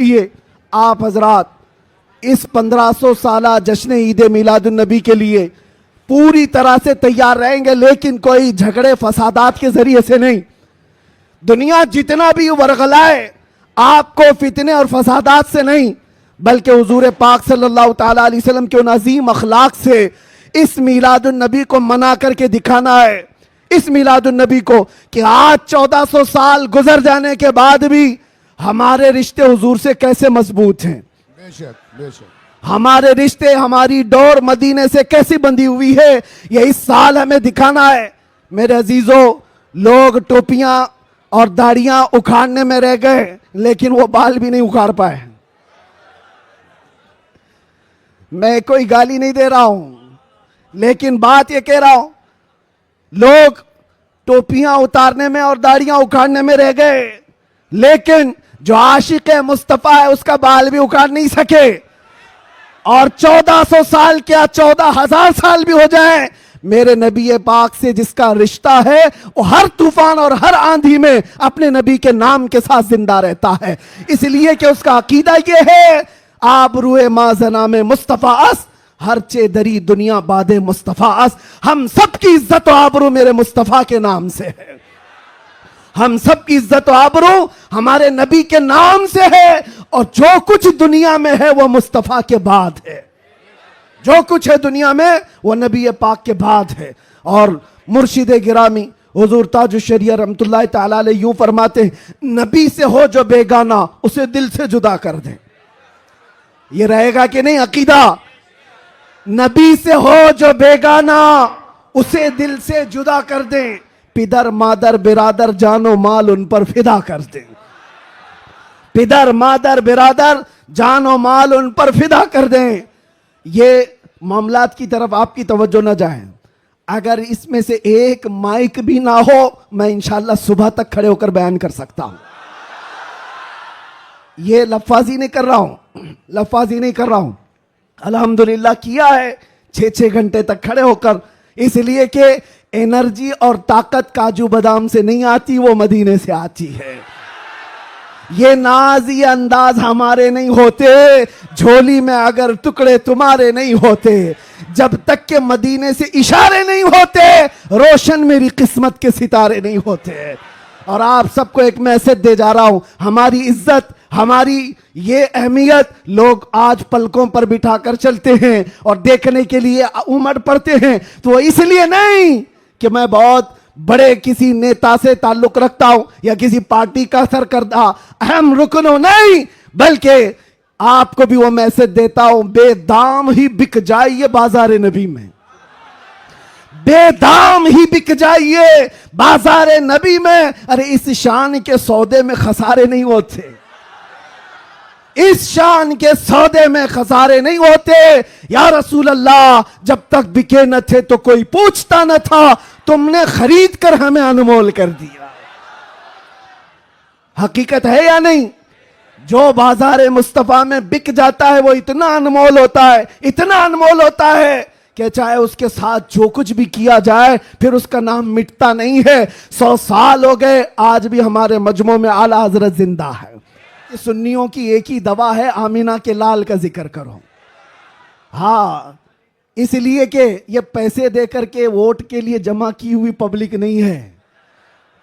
لیے آپ حضرات اس 1500 سالہ جشن عید میلاد النبی کے لیے پوری طرح سے تیار رہیں گے، لیکن کوئی جھگڑے فسادات کے ذریعے سے نہیں۔ دنیا جتنا بھی ورغلائے آپ کو فتنے اور فسادات سے نہیں، بلکہ حضور پاک صلی اللہ تعالیٰ علیہ وسلم کے ان عظیم اخلاق سے اس میلاد النبی کو منا کر کے دکھانا ہے، اس میلاد النبی کو کہ آج 1400 سال گزر جانے کے بعد بھی ہمارے رشتے حضور سے کیسے مضبوط ہیں، بے شک بے شک، ہمارے رشتے، ہماری ڈور مدینے سے کیسی بندھی ہوئی ہے، یہ اس سال ہمیں دکھانا ہے۔ میرے عزیزوں، لوگ ٹوپیاں اور داڑیاں اکھاڑنے میں رہ گئے لیکن وہ بال بھی نہیں اکھاڑ پائے۔ میں کوئی گالی نہیں دے رہا ہوں، لیکن بات یہ کہہ رہا ہوں، لوگ ٹوپیاں اتارنے میں اور داڑیاں اکھاڑنے میں رہ گئے، لیکن جو عاشق مصطفیٰ ہے اس کا بال بھی اکھاڑ نہیں سکے۔ اور 1400 سال کیا 14,000 سال بھی ہو جائیں، میرے نبی پاک سے جس کا رشتہ ہے وہ ہر طوفان اور ہر آندھی میں اپنے نبی کے نام کے ساتھ زندہ رہتا ہے، اس لیے کہ اس کا عقیدہ یہ ہے آبروئے مازنام مصطفیٰ اس، ہر چے دری دنیا باد مصطفیٰ اس۔ ہم سب کی عزت و آبرو میرے مصطفیٰ کے نام سے ہے، ہم سب کی عزت و آبرو ہمارے نبی کے نام سے ہے، اور جو کچھ دنیا میں ہے وہ مصطفیٰ کے بعد ہے، جو کچھ ہے دنیا میں وہ نبی پاک کے بعد ہے۔ اور مرشد گرامی حضور تاج الشریعہ رحمت اللہ تعالیٰ علیہ یوں فرماتے ہیں، نبی سے ہو جو بیگانہ اسے دل سے جدا کر دیں۔ یہ رہے گا کہ نہیں عقیدہ؟ نبی سے ہو جو بیگانہ اسے دل سے جدا کر دیں، پدر مادر برادر جان و مال ان پر فدا کر دیں، پدر مادر برادر جان و مال ان پر فدا کر دیں۔ یہ معاملات کی طرف آپ کی توجہ نہ جائیں، اگر اس میں سے ایک مائک بھی نہ ہو میں انشاءاللہ صبح تک کھڑے ہو کر بیان کر سکتا ہوں۔ یہ لفاظی نہیں کر رہا ہوں، لفاظی نہیں کر رہا ہوں، الحمدللہ کیا ہے 6 گھنٹے تک کھڑے ہو کر، اس لیے کہ انرجی اور طاقت کاجو بادام سے نہیں آتی، وہ مدینے سے آتی ہے۔ یہ ناز یہ انداز ہمارے نہیں ہوتے، جھولی میں اگر ٹکڑے تمہارے نہیں ہوتے، جب تک کہ مدینے سے اشارے نہیں ہوتے روشن میری قسمت کے ستارے نہیں ہوتے۔ اور آپ سب کو ایک میسج دے جا رہا ہوں، ہماری عزت، ہماری یہ اہمیت لوگ آج پلکوں پر بٹھا کر چلتے ہیں اور دیکھنے کے لیے امڑ پڑتے ہیں، تو وہ اس لیے نہیں کہ میں بہت بڑے کسی نیتا سے تعلق رکھتا ہوں یا کسی پارٹی کا سرکردہ اہم رکن ہوں، نہیں، بلکہ آپ کو بھی وہ میسج دیتا ہوں، بے دام ہی بک جائیے بازار نبی میں، بے دام ہی بک جائیے بازار نبی میں۔ ارے اس شان کے سودے میں خسارے نہیں ہوتے، اس شان کے سودے میں خسارے نہیں ہوتے۔ یا رسول اللہ، جب تک بکے نہ تھے تو کوئی پوچھتا نہ تھا، تم نے خرید کر ہمیں انمول کر دیا۔ حقیقت ہے یا نہیں؟ جو بازار مصطفیٰ میں بک جاتا ہے وہ اتنا انمول ہوتا ہے، اتنا انمول ہوتا ہے کہ چاہے اس کے ساتھ جو کچھ بھی کیا جائے پھر اس کا نام مٹتا نہیں ہے۔ 100 سال ہو گئے، آج بھی ہمارے مجمع میں اعلیٰ حضرت زندہ ہے۔ سنیوں کی ایک ہی دوا ہے، آمینہ کے لال کا ذکر کرو۔ ہاں، اس لیے کہ یہ پیسے دے کر کے ووٹ کے لیے جمع کی ہوئی پبلک نہیں ہے۔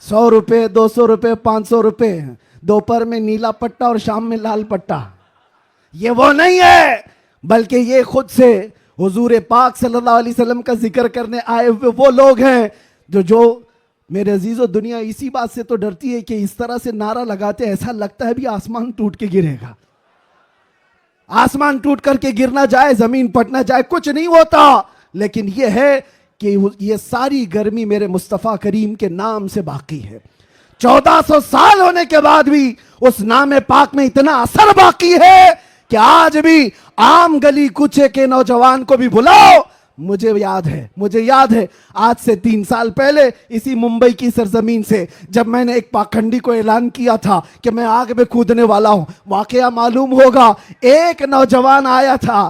100 روپے، 200 روپے، 500 روپے، دوپہر میں نیلا پٹا اور شام میں لال پٹا، یہ وہ نہیں ہے، بلکہ یہ خود سے حضور پاک صلی اللہ علیہ وسلم کا ذکر کرنے آئے ہوئے وہ لوگ ہیں جو میرے عزیزو، دنیا اسی بات سے تو ڈرتی ہے کہ اس طرح سے نعرہ لگاتے ایسا لگتا ہے بھی آسمان ٹوٹ کے گرے گا، آسمان ٹوٹ کر کے گرنا جائے، زمین پھٹنا جائے، کچھ نہیں ہوتا، لیکن یہ ہے کہ یہ ساری گرمی میرے مصطفیٰ کریم کے نام سے باقی ہے۔ 1400 سال ہونے کے بعد بھی اس نام پاک میں اتنا اثر باقی ہے کہ آج بھی عام گلی کوچے کے نوجوان کو بھی بلاؤ، مجھے یاد ہے آج سے 3 سال پہلے اسی ممبئی کی سرزمین سے جب میں نے ایک پاکھنڈی کو اعلان کیا تھا کہ میں آگ میں کودنے والا ہوں، واقعہ معلوم ہوگا، ایک نوجوان آیا تھا